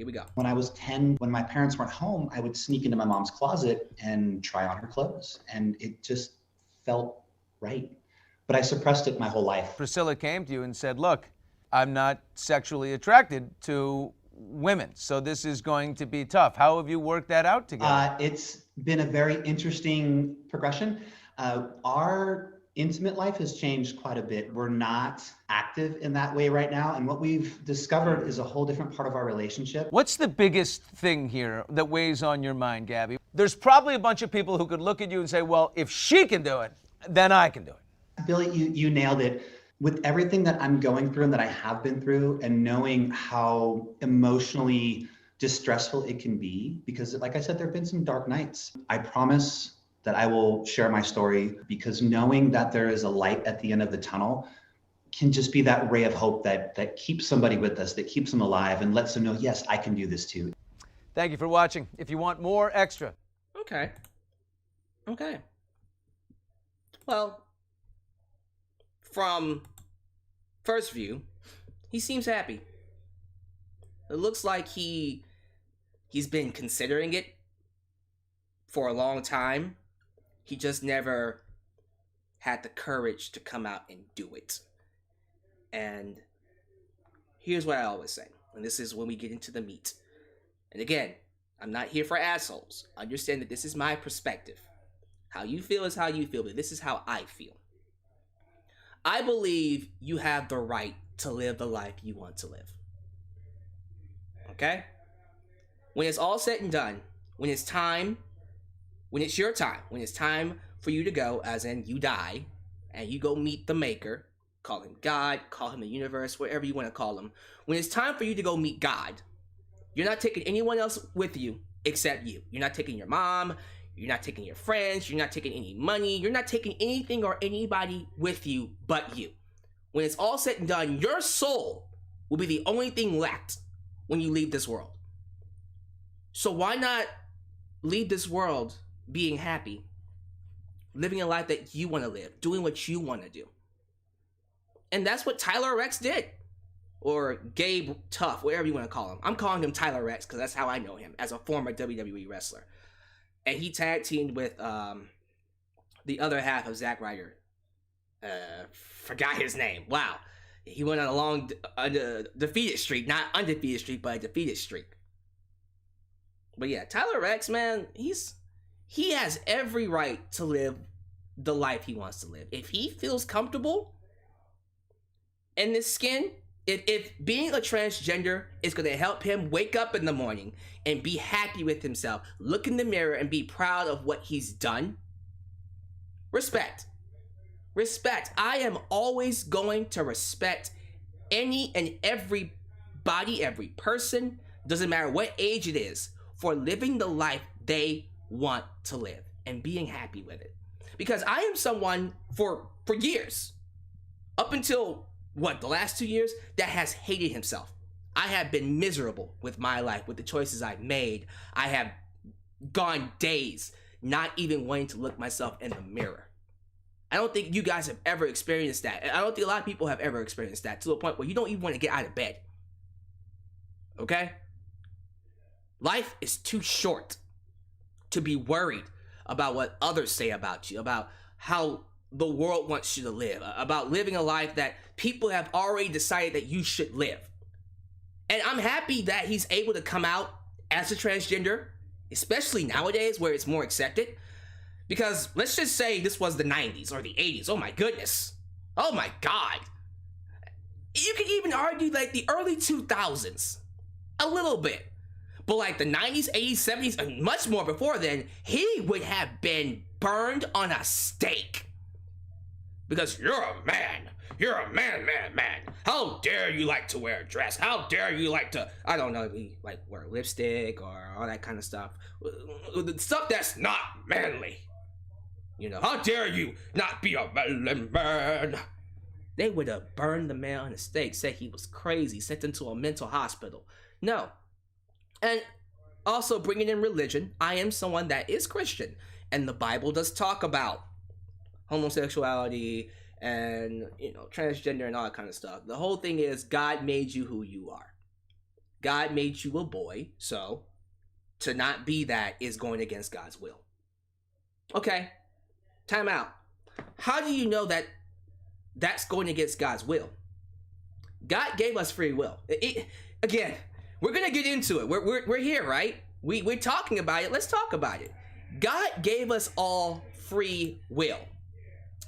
Here we go. When I was 10, when my parents weren't home, I would sneak into my mom's closet and try on her clothes. And it just felt right. But I suppressed it my whole life. Priscilla came to you and said, look, I'm not sexually attracted to women, so this is going to be tough. How have you worked that out together? It's been a very interesting progression. Our intimate life has changed quite a bit. We're not active in that way right now. And what we've discovered is a whole different part of our relationship. What's the biggest thing here that weighs on your mind, Gabbi? There's probably a bunch of people who could look at you and say, well, if she can do it, then I can do it. Billy, you nailed it. With everything that I'm going through and that I have been through, and knowing how emotionally distressful it can be, because like I said, there have been some dark nights. I promise that I will share my story, because knowing that there is a light at the end of the tunnel can just be that ray of hope that keeps somebody with us, that keeps them alive and lets them know, yes, I can do this too. Thank you for watching. If you want more extra. Okay. Well, from first view, he seems happy. It looks like he's been considering it for a long time. He just never had the courage to come out and do it. And here's what I always say, and this is when we get into the meat. And again, I'm not here for assholes. Understand that this is my perspective. How you feel is how you feel, but this is how I feel. I believe you have the right to live the life you want to live. Okay? When it's all said and done, when it's your time, when it's time for you to go, as in you die, and you go meet the maker, call him God, call him the universe, whatever you want to call him. When it's time for you to go meet God, you're not taking anyone else with you except you. You're not taking your mom, you're not taking your friends, you're not taking any money, you're not taking anything or anybody with you but you. When it's all said and done, your soul will be the only thing left when you leave this world. So why not leave this world being happy, living a life that you want to live, doing what you want to do? And that's what Tyler Reks did. Or Gabbi Tuft, whatever you want to call him. I'm calling him Tyler Reks because that's how I know him, as a former WWE wrestler. And he tag teamed with the other half of Zack Ryder. Forgot his name. Wow. He went on a long defeated streak. Not undefeated streak, but a defeated streak. But yeah, Tyler Reks, man, he has every right to live the life he wants to live. If he feels comfortable in this skin, if being a transgender is going to help him wake up in the morning and be happy with himself, look in the mirror and be proud of what he's done, respect. Respect. I am always going to respect any and every body, every person, doesn't matter what age it is, for living the life they want to live and being happy with it. Because I am someone for years, up until the last 2 years, that has hated himself. I have been miserable with my life, with the choices I've made. I have gone days not even wanting to look myself in the mirror. I don't think you guys have ever experienced that. I don't think a lot of people have ever experienced that, to a point where you don't even want to get out of bed. Okay? Life is too short to be worried about what others say about you, about how the world wants you to live, about living a life that people have already decided that you should live. And I'm happy that he's able to come out as a transgender, especially nowadays where it's more accepted. Because let's just say this was the 90s or the 80s. Oh my goodness. Oh my God. You could even argue like the early 2000s. A little bit. But like the 90s, 80s, 70s, and much more before then, he would have been burned on a stake. Because you're a man. You're a man. How dare you like to wear a dress? How dare you like to, I don't know, like wear lipstick or all that kind of stuff. Stuff that's not manly. You know, how dare you not be a man? They would have burned the man on a stake, said he was crazy, sent him to a mental hospital. No. And also bringing in religion, I am someone that is Christian. And the Bible does talk about homosexuality and, you know, transgender and all that kind of stuff. The whole thing is God made you who you are. God made you a boy, so to not be that is going against God's will. Okay, time out. How do you know that that's going against God's will? God gave us free will. Again, we're gonna get into it. We're here, right? We're talking about it. Let's talk about it. God gave us all free will.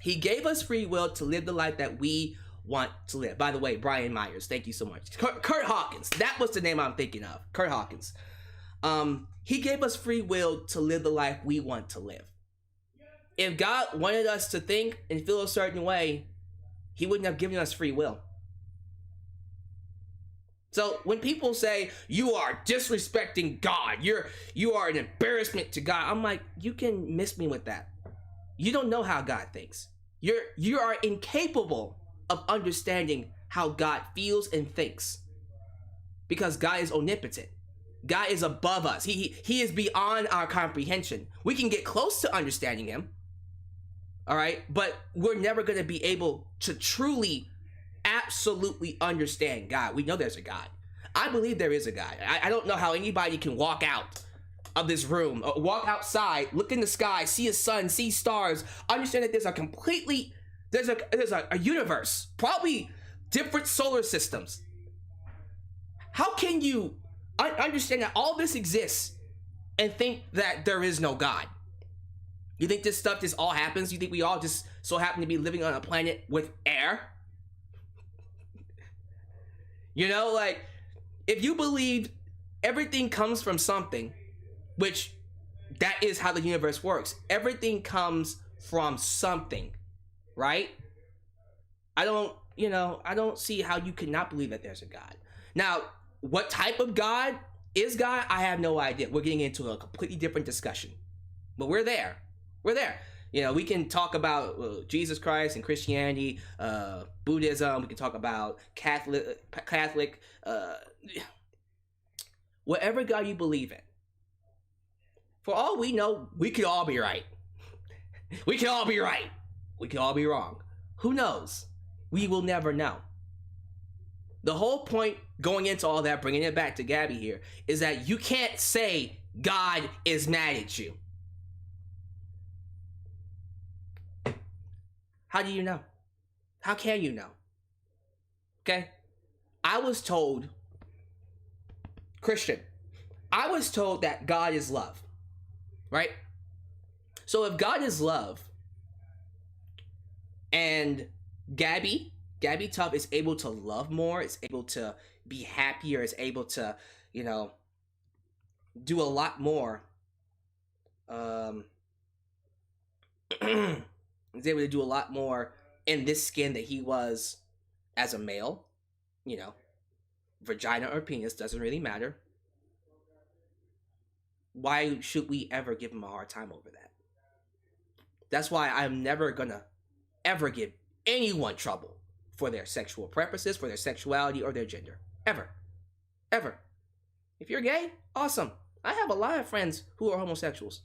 He gave us free will to live the life that we want to live. By the way, Brian Myers, thank you so much. Kurt Hawkins, that was the name I'm thinking of. Kurt Hawkins. He gave us free will to live the life we want to live. If God wanted us to think and feel a certain way, he wouldn't have given us free will. So when people say you are disrespecting God, you are an embarrassment to God, I'm like, you can miss me with that. You don't know how God thinks. You are incapable of understanding how God feels and thinks, because God is omnipotent. God is above us. He is beyond our comprehension. We can get close to understanding him, all right, but we're never going to be able to truly, absolutely understand God. We know there's a God. I believe there is a God. I don't know how anybody can walk out of this room, walk outside, look in the sky, see a sun, see stars, understand that there's a completely, there's a universe, probably different solar systems. How can you understand that all this exists and think that there is no God? You think this stuff just all happens? You think we all just so happen to be living on a planet with air? You know, like, if you believed everything comes from something, which that is how the universe works. Everything comes from something, right? I don't see how you could not believe that there's a God. Now, what type of God is God? I have no idea. We're getting into a completely different discussion, but we're there. We're there. You know, we can talk about Jesus Christ and Christianity, Buddhism. We can talk about Catholic, whatever God you believe in. For all we know, we could all be right. We could all be right. We could all be wrong. Who knows? We will never know. The whole point going into all that, bringing it back to Gabbi here, is that you can't say God is mad at you. How do you know? How can you know? Okay? I was told, Christian, I was told that God is love, right? So if God is love, and Gabbi Tuft is able to love more, is able to be happier, is able to, you know, do a lot more, is able to do a lot more in this skin that he was as a male, you know, vagina or penis, doesn't really matter. Why should we ever give him a hard time over that? That's why I'm never gonna ever give anyone trouble for their sexual preferences, for their sexuality, or their gender. Ever. Ever. If you're gay, awesome. I have a lot of friends who are homosexuals.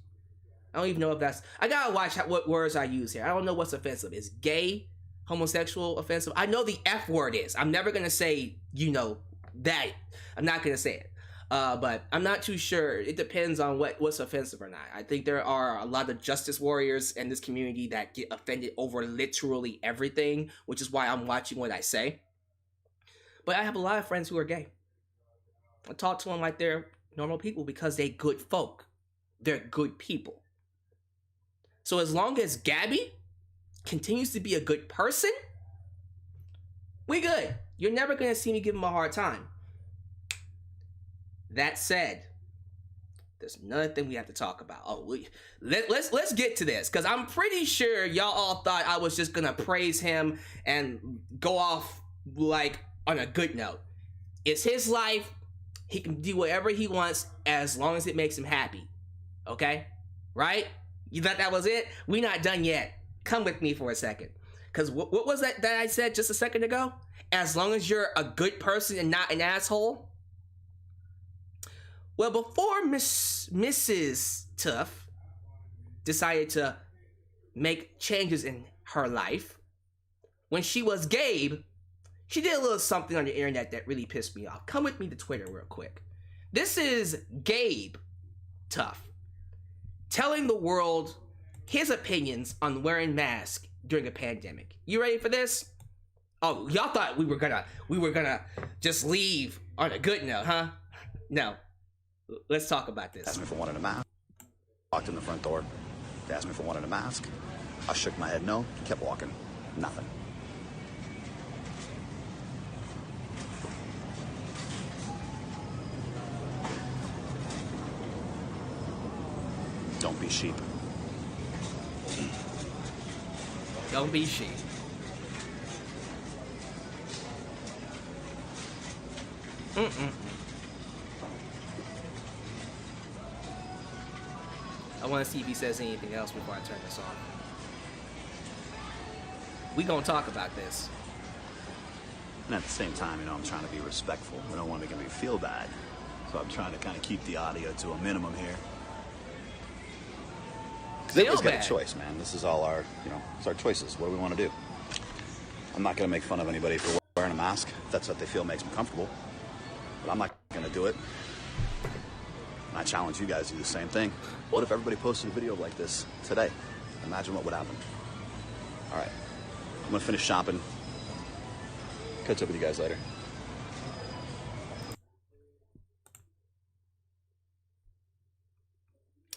I don't even know if that's... I gotta watch what words I use here. I don't know what's offensive. Is gay, homosexual offensive? I know the F word is. I'm never gonna say, you know, that. I'm not gonna say it. But I'm not too sure. It depends on what's offensive or not. I think there are a lot of justice warriors in this community that get offended over literally everything, which is why I'm watching what I say. But I have a lot of friends who are gay. I talk to them like they're normal people because they're good folk. They're good people. So as long as Gabbi continues to be a good person, we good. You're never going to see me give him a hard time. That said, there's another thing we have to talk about. Let's get to this, because I'm pretty sure y'all all thought I was just gonna praise him and go off like on a good note. It's his life. He can do whatever he wants as long as it makes him happy. Okay? Right? You thought that was it? We're not done yet. Come with me for a second. Because what was that I said just a second ago? As long as you're a good person and not an asshole. Well, before Mrs. Tuft decided to make changes in her life, when she was Gabe, She did a little something on the internet that really pissed me off. Come with me to Twitter real quick. This is Gabbi Tuft telling the world his opinions on wearing masks during a pandemic. You ready for this? Oh, y'all thought we were gonna just leave on a good note, huh? No. Let's talk about this. Asked me if I wanted a mask. Walked in the front door. They asked me if I wanted a mask. I shook my head no, kept walking. Nothing. Don't be sheep. Don't be sheep. I want to see if he says anything else before I turn this off. We gonna talk about this. And at the same time, I'm trying to be respectful. I don't want to make anybody feel bad. So I'm trying to kind of keep the audio to a minimum here. Because everybody's got a choice, man. This is all our, it's our choices. What do we want to do? I'm not going to make fun of anybody for wearing a mask. If that's what they feel makes them comfortable. But I'm not going to do it. And I challenge you guys to do the same thing. What if everybody posted a video like this today? Imagine what would happen. All right. I'm going to finish shopping. Catch up with you guys later.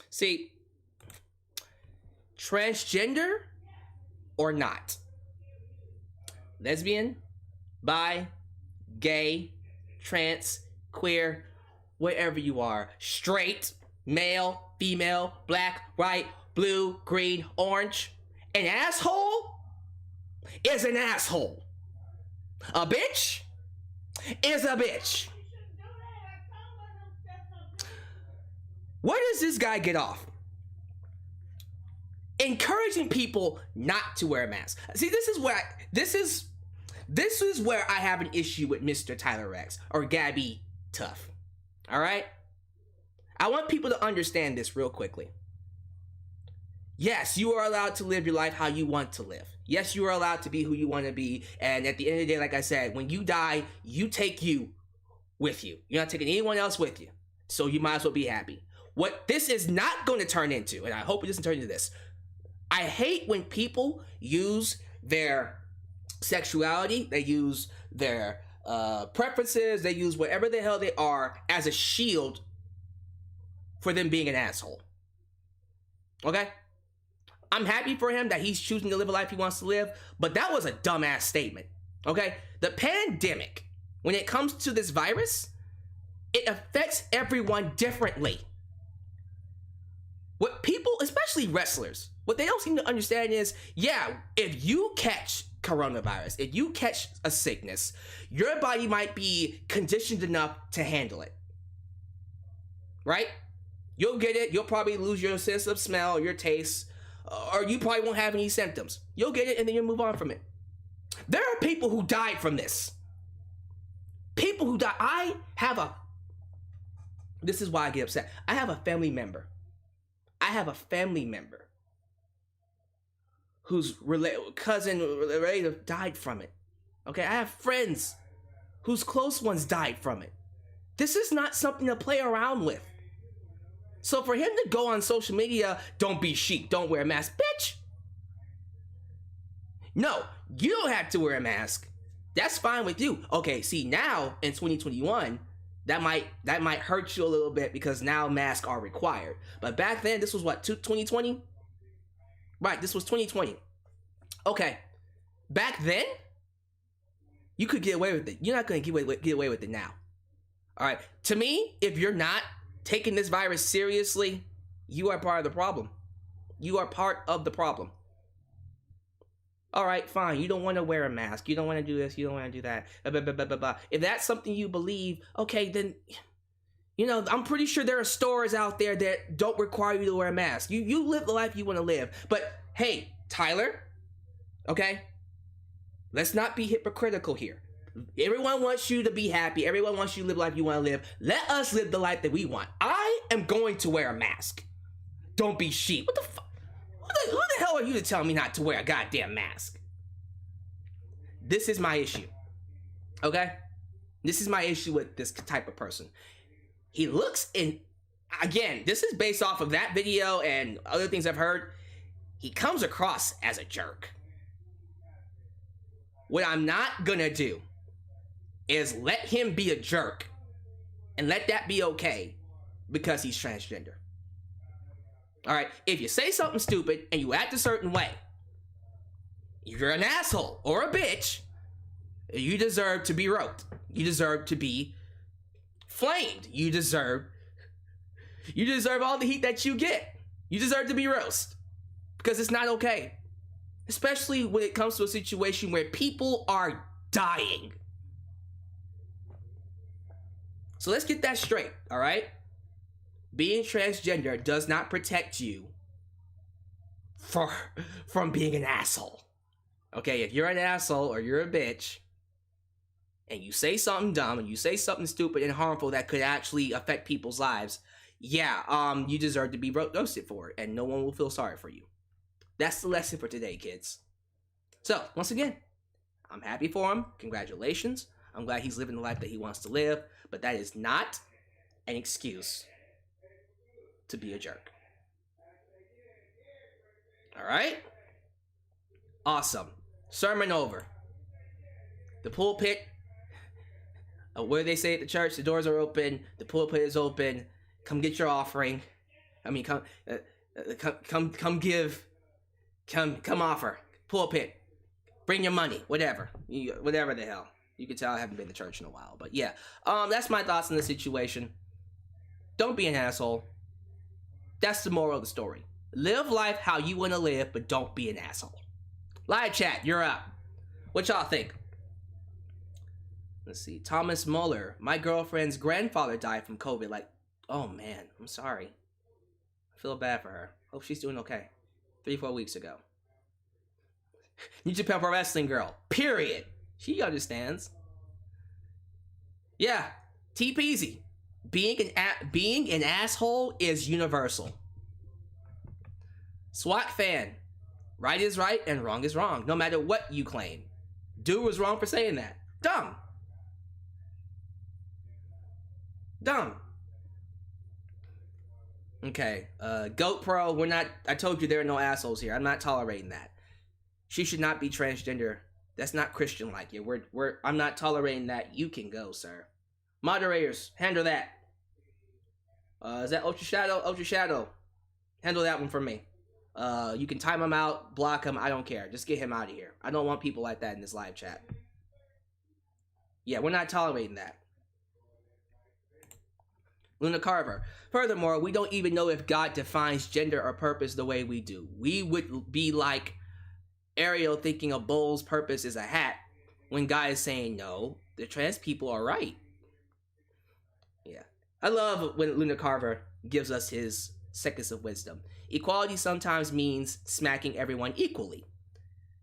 See, transgender or not, lesbian, bi, gay, trans, queer, whatever you are, straight, male, female, black, white, blue, green, orange, an asshole is an asshole. A bitch is a bitch. Where does this guy get off? Encouraging people not to wear a mask. See, this is where I have an issue with Mr. Tyler Reks or Gabbi Tuft. All right? I want people to understand this real quickly. Yes, you are allowed to live your life how you want to live. Yes, you are allowed to be who you want to be. And at the end of the day, like I said, when you die, you take you with you. You're not taking anyone else with you. So you might as well be happy. What this is not going to turn into, and I hope it doesn't turn into this, I hate when people use their sexuality, they use their preferences, they use whatever the hell they are as a shield for them being an asshole. Okay? I'm happy for him that he's choosing to live a life he wants to live, but that was a dumbass statement. Okay? The pandemic, when it comes to this virus, it affects everyone differently. What people, especially wrestlers, what they don't seem to understand is, yeah, if you catch coronavirus, if you catch a sickness, your body might be conditioned enough to handle it. Right? You'll get it, you'll probably lose your sense of smell, your taste, or you probably won't have any symptoms. You'll get it and then you'll move on from it. There are people who died from this. People who died. This is why I get upset. I have a family member whose cousin, relative died from it. Okay, I have friends whose close ones died from it. This is not something to play around with. So for him to go on social media, don't be sheep, don't wear a mask, bitch. No, you don't have to wear a mask. That's fine with you. Okay, see, now in 2021, that might hurt you a little bit because now masks are required. But back then, this was what, 2020? Right, this was 2020. Okay, back then, you could get away with it. You're not going to get away with it now. All right, to me, if you're not taking this virus seriously, you are part of the problem. You are part of the problem. All right, fine. You don't want to wear a mask. You don't want to do this. You don't want to do that. Blah, blah, blah, blah, blah. If that's something you believe, okay, then, I'm pretty sure there are stores out there that don't require you to wear a mask. You live the life you want to live. But, hey, Tyler, okay, let's not be hypocritical here. Everyone wants you to be happy. Everyone wants you to live the life you want to live. Let us live the life that we want. I am going to wear a mask. Don't be sheep. What the fuck? Who the hell are you to tell me not to wear a goddamn mask? This is my issue. Okay? This is my issue with this type of person. He looks in, again, this is based off of that video and other things I've heard. He comes across as a jerk. What I'm not gonna do is let him be a jerk and let that be okay because he's transgender. All right, if you say something stupid and you act a certain way, you're an asshole or a bitch. You deserve to be roped. You deserve to be flamed. You deserve all the heat that you get. You deserve to be roasted because it's not okay. Especially when it comes to a situation where people are dying. So let's get that straight, all right? Being transgender does not protect you from being an asshole. Okay, if you're an asshole or you're a bitch, and you say something dumb, and you say something stupid and harmful that could actually affect people's lives, yeah, you deserve to be roasted for it, and no one will feel sorry for you. That's the lesson for today, kids. So, once again, I'm happy for him. Congratulations. I'm glad he's living the life that he wants to live, but that is not an excuse to be a jerk. All right? Awesome. Sermon over. The pulpit, where they say at the church, the doors are open, the pulpit is open. Come get your offering. I mean, come give. Come offer. Pulpit. Bring your money. Whatever the hell. You can tell I haven't been to church in a while, but yeah. That's my thoughts on the situation. Don't be an asshole. That's the moral of the story. Live life how you want to live, but don't be an asshole. Live chat, you're up. What y'all think? Let's see. Thomas Muller. My girlfriend's grandfather died from COVID. Like, oh man, I'm sorry. I feel bad for her. Hope she's doing okay. 3-4 weeks ago. New Japan Pro Wrestling girl. Period. She understands. Yeah. T-peasy. Being an asshole is universal. SWAT fan. Right is right and wrong is wrong. No matter what you claim. Dude was wrong for saying that. Dumb. Dumb. Okay. Goat Pro, we're not... I told you there are no assholes here. I'm not tolerating that. She should not be transgender. That's not Christian-like. Yeah, I'm not tolerating that. You can go, sir. Moderators, handle that. Is that Ultra Shadow? Ultra Shadow. Handle that one for me. You can time him out, block him. I don't care. Just get him out of here. I don't want people like that in this live chat. Yeah, we're not tolerating that. Luna Carver. Furthermore, we don't even know if God defines gender or purpose the way we do. We would be like Ariel thinking a bull's purpose is a hat when God is saying, no, the trans people are right. Yeah. I love when Luna Carver gives us his seconds of wisdom. Equality sometimes means smacking everyone equally.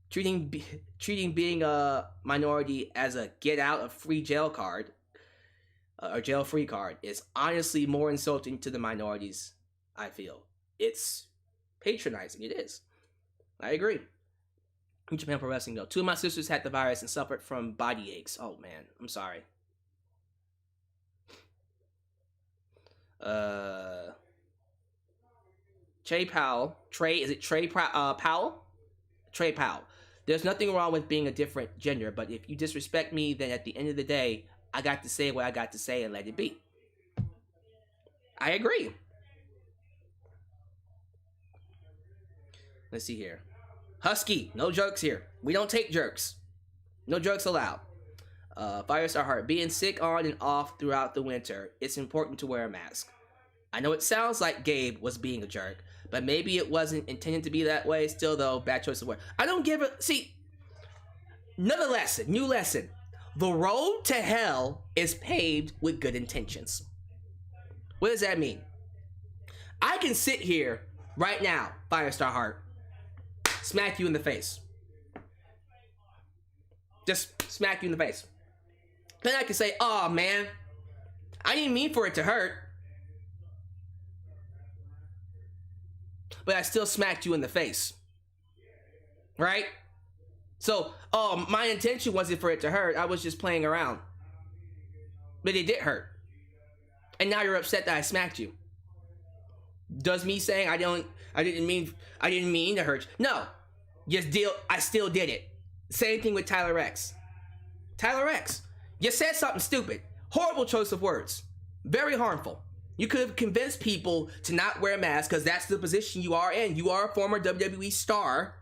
Treating being a minority as a get out of free jail card or jail free card is honestly more insulting to the minorities, I feel. It's patronizing. It is. I agree. New Japan Pro Wrestling, though. 2 of my sisters had the virus and suffered from body aches. Oh, man. I'm sorry. Trey Powell. Is it Trey Powell? Trey Powell. There's nothing wrong with being a different gender, but if you disrespect me, then at the end of the day, I got to say what I got to say and let it be. I agree. Let's see here. Husky, no jokes here. We don't take jerks. No jokes allowed. Firestar Heart, being sick on and off throughout the winter, it's important to wear a mask. I know it sounds like Gabe was being a jerk, but maybe it wasn't intended to be that way. Still, though, bad choice of word. I don't give a... See, another lesson, new lesson. The road to hell is paved with good intentions. What does that mean? I can sit here right now, Firestar Heart, smack you in the face. Just smack you in the face. Then I can say, oh man, I didn't mean for it to hurt. But I still smacked you in the face. Right? So, my intention wasn't for it to hurt. I was just playing around. But it did hurt. And now you're upset that I smacked you. Does me saying I didn't mean to hurt you? No. I still did it. Same thing with Tyler Reks. Tyler Reks, you said something stupid. Horrible choice of words. Very harmful. You could have convinced people to not wear a mask because that's the position you are in. You are a former WWE star,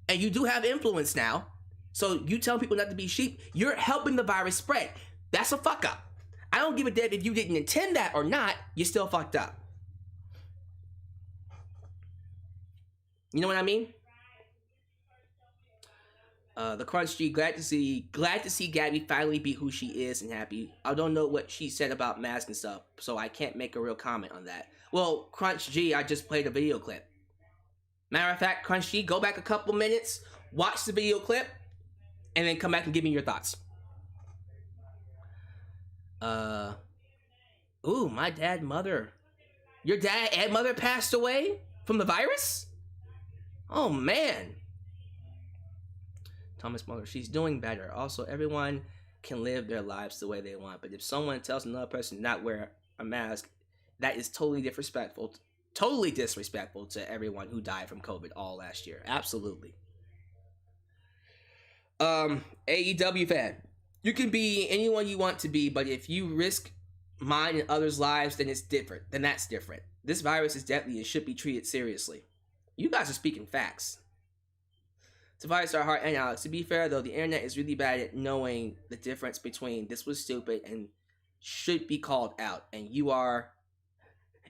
and you do have influence now. So you tell people not to be sheep, you're helping the virus spread. That's a fuck up. I don't give a damn if you didn't intend that or not, you still fucked up. You know what I mean? The Crunch G, glad to see Gabbi finally be who she is and happy. I don't know what she said about masks and stuff, so I can't make a real comment on that. Well, Crunch G, I just played a video clip. Matter of fact, Crunch G, go back a couple minutes, watch the video clip, and then come back and give me your thoughts. Ooh, my mother. Your dad and mother passed away from the virus? Oh, man. Thomas Muller, she's doing better. Also, everyone can live their lives the way they want, but if someone tells another person to not wear a mask, that is totally disrespectful to everyone who died from COVID all last year. Absolutely. AEW fan, you can be anyone you want to be, but if you risk mine and others' lives, then it's different. Then that's different. This virus is deadly and should be treated seriously. You guys are speaking facts. Tobias Hart and Alyx, to be fair though, the internet is really bad at knowing the difference between this was stupid and should be called out, and you are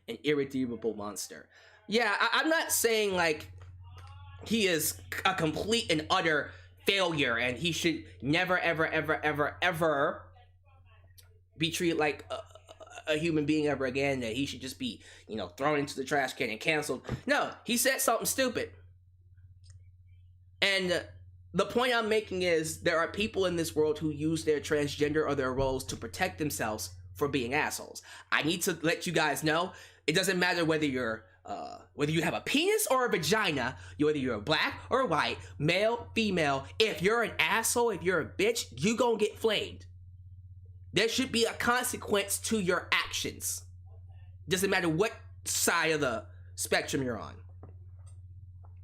an irredeemable monster. Yeah, I'm not saying like he is a complete and utter failure and he should never ever be treated like a human being ever again, that he should just be, you know, thrown into the trash can and canceled. No, he said something stupid. And the point I'm making is there are people in this world who use their transgender or their roles to protect themselves for being assholes. I need to let you guys know, it doesn't matter whether you're whether you have a penis or a vagina, whether you're black or white, male, female, if you're an asshole, if you're a bitch, you gonna get flamed. There should be a consequence to your actions. Doesn't matter what side of the spectrum you're on.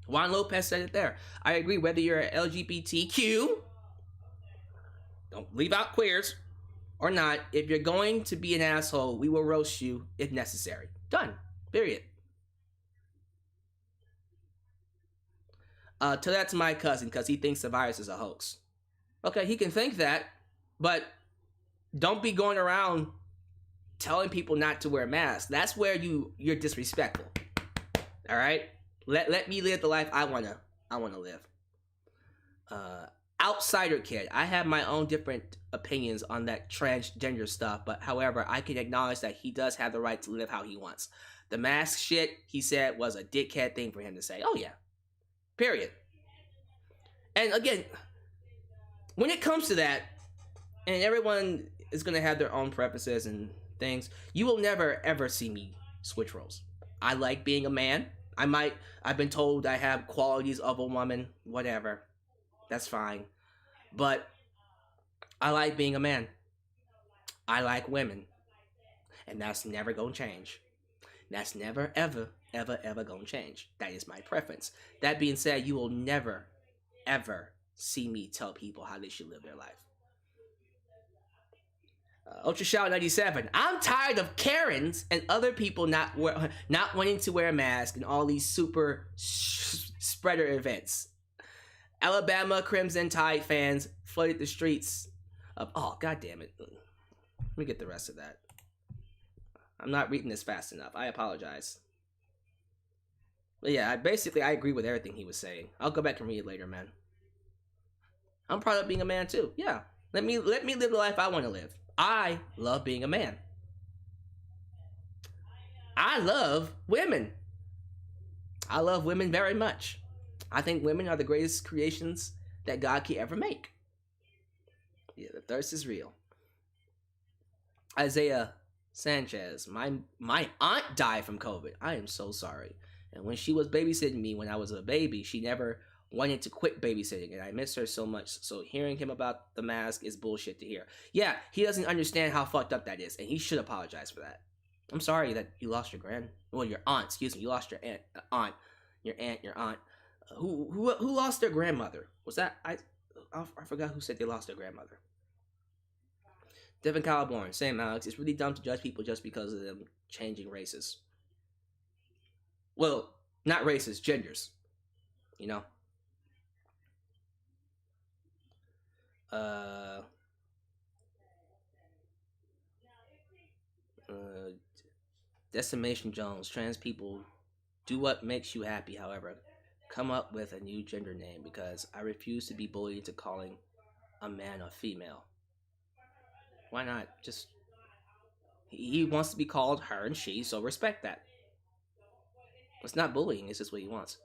Juan Lopez said it there. I agree, whether you're LGBTQ, don't leave out queers, or not, if you're going to be an asshole, we will roast you if necessary. Done. Period. Tell that to my cousin, because he thinks the virus is a hoax. Okay, he can think that, but don't be going around telling people not to wear masks. That's where you're disrespectful. All right? Let me live the life I wanna live. Outsider kid, I have my own different opinions on that transgender stuff, but however, I can acknowledge that he does have the right to live how he wants. The mask shit, he said, was a dickhead thing for him to say. Oh yeah. Period. And again, when it comes to that, and everyone is gonna have their own preferences and things, you will never ever see me switch roles. I like being a man. I've been told I have qualities of a woman, whatever. That's fine. But I like being a man. I like women. And that's never gonna change. That's never, ever gonna change. That is my preference. That being said, you will never, ever see me tell people how they should live their life. Ultra Shout 97. I'm tired of Karens and other people not wanting to wear a mask and all these super spreader events. Alabama Crimson Tide fans flooded the streets of... Oh, god damn it. Let me get the rest of that. I'm not reading this fast enough. I apologize. But yeah, I agree with everything he was saying. I'll go back and read it later, man. I'm proud of being a man too. Yeah. Let me live the life I want to live. I love being a man. I love women. I love women very much. I think women are the greatest creations that God could ever make. Yeah, the thirst is real. Isaiah Sanchez. My aunt died from COVID. I am so sorry. And when she was babysitting me when I was a baby, she never wanted to quit babysitting, and I miss her so much. So hearing him about the mask is bullshit to hear. Yeah, he doesn't understand how fucked up that is, and he should apologize for that. I'm sorry that you lost your your aunt. Excuse me, you lost your aunt. Who lost their grandmother? Was that I forgot who said they lost their grandmother. Devin Caliborn, same Alyx. It's really dumb to judge people just because of them changing races. Well, not races, genders. You know. Decimation Jones, trans people, do what makes you happy. However, come up with a new gender name because I refuse to be bullied into calling a man a female. Why not? Just he wants to be called her and she, so respect that. It's not bullying, it's just what he wants.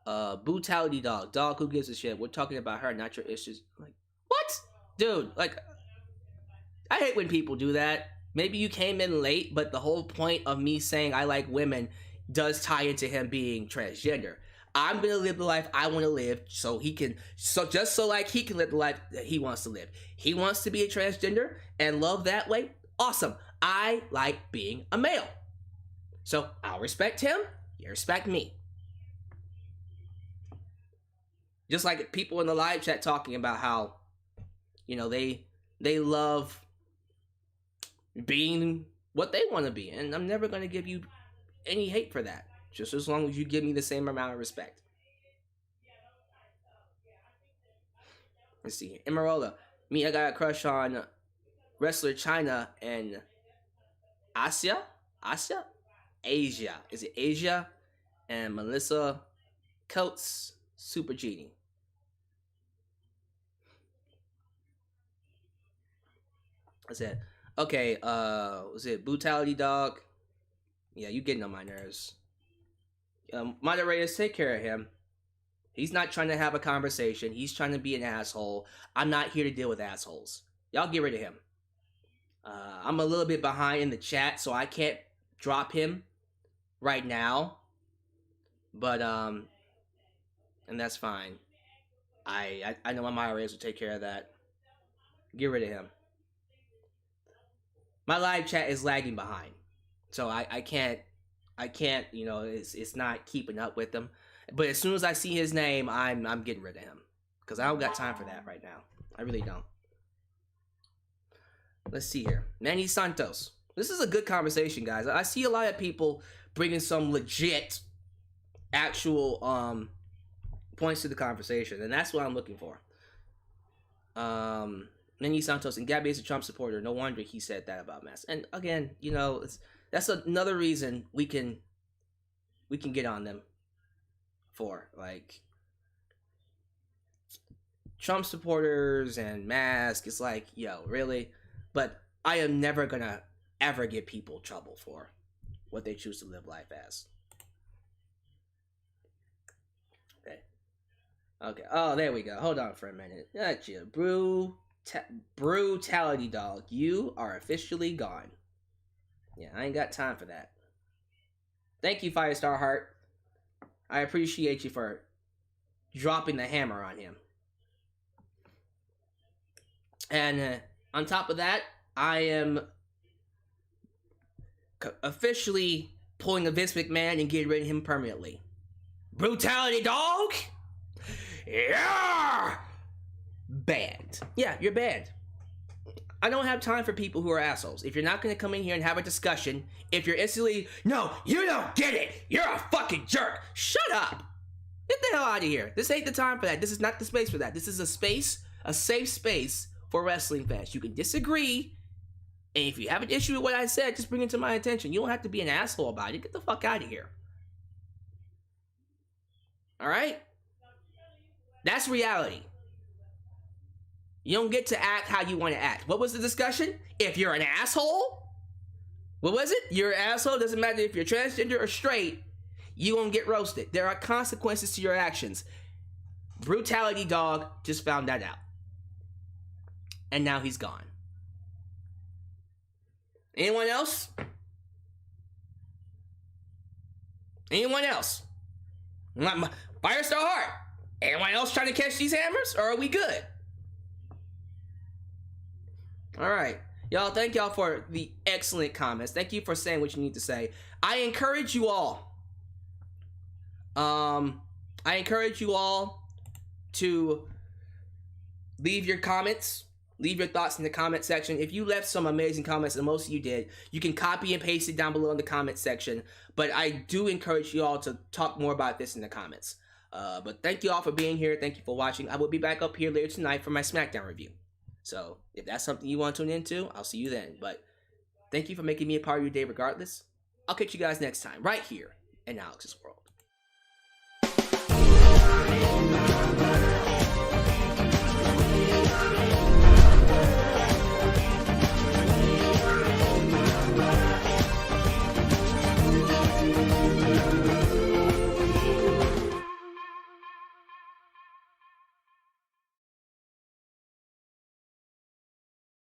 Brutality dog, who gives a shit? We're talking about her, not your issues. Like, what? Dude, like, I hate when people do that. Maybe you came in late, but the whole point of me saying I like women does tie into him being transgender. I'm gonna live the life I want to live, so he can, just so like he can live the life that he wants to live. He wants to be a transgender and love that way. Awesome. I like being a male, so I'll respect him. You respect me. Just like people in the live chat talking about how, you know, they love being what they want to be, and I'm never gonna give you any hate for that. Just as long as you give me the same amount of respect. Let's see here. Emeralda. Me, I got a crush on wrestler China and Asia? Asia. Is it Asia? And Melissa Coates, Super Genie. What's that? Okay, was it Brutality Dog? Yeah, you getting on my nerves. Moderators, take care of him. He's not trying to have a conversation. He's trying to be an asshole. I'm not here to deal with assholes. Y'all get rid of him. I'm a little bit behind in the chat, so I can't drop him right now. But, and that's fine. I know my moderators will take care of that. Get rid of him. My live chat is lagging behind. So I can't, you know, it's not keeping up with them. But as soon as I see his name, I'm getting rid of him. Because I don't got time for that right now. I really don't. Let's see here. Manny Santos. This is a good conversation, guys. I see a lot of people bringing some legit, actual points to the conversation. And that's what I'm looking for. Manny Santos, and Gabbi is a Trump supporter. No wonder he said that about masks. And again, you know, that's another reason we can get on them for, like, Trump supporters and masks. It's like, yo, really? But I am never gonna ever give people trouble for what they choose to live life as. Okay. Oh, there we go. Hold on for a minute. Gotcha. Brutality dog. You are officially gone. Yeah, I ain't got time for that. Thank you, Firestar Heart. I appreciate you for dropping the hammer on him. And on top of that, I am officially pulling a Vince McMahon and getting rid of him permanently. Brutality dog? Yeah! Banned. Yeah, you're banned. I don't have time for people who are assholes. If you're not going to come in here and have a discussion, if you're instantly, no, you don't get it, you're a fucking jerk, shut up. Get the hell out of here. This ain't the time for that. This is not the space for that. This is a space, a safe space for wrestling fans. You can disagree, and if you have an issue with what I said, just bring it to my attention. You don't have to be an asshole about it. Get the fuck out of here. Alright? That's reality. You don't get to act how you want to act. What was the discussion? If you're an asshole? What was it? You're an asshole. Doesn't matter if you're transgender or straight. You gonna get roasted. There are consequences to your actions. Brutality dog just found that out. And now he's gone. Anyone else? Anyone else? Firestar Heart. Anyone else trying to catch these hammers, or are we good? All right. Y'all, thank y'all for the excellent comments. Thank you for saying what you need to say. I encourage you all. To leave your comments. Leave your thoughts in the comment section. If you left some amazing comments, and most of you did, you can copy and paste it down below in the comment section. But I do encourage you all to talk more about this in the comments. But thank you all for being here. Thank you for watching. I will be back up here later tonight for my SmackDown review. So if that's something you want to tune into, I'll see you then. But thank you for making me a part of your day regardless. I'll catch you guys next time, right here in Alyx's World.